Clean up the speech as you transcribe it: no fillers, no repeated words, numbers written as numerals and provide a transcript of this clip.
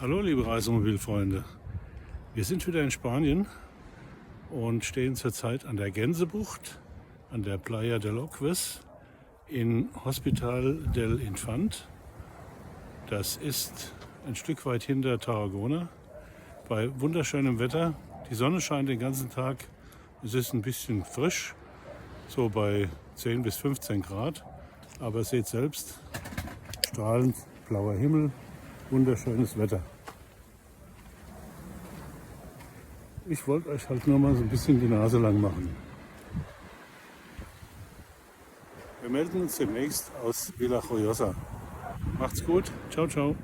Hallo liebe Reisemobilfreunde, wir sind wieder in Spanien und stehen zurzeit an der Gänsebucht, an der Playa del Oques in Hospital del Infant. Das ist ein Stück weit hinter Tarragona bei wunderschönem Wetter. Die Sonne scheint den ganzen Tag, es ist ein bisschen frisch, so bei 10 bis 15 Grad, aber seht selbst, strahlend blauer Himmel, wunderschönes Wetter. Ich wollte euch halt nur mal so ein bisschen die Nase lang machen. Wir melden uns demnächst aus Villajoyosa. Macht's gut. Ciao, ciao.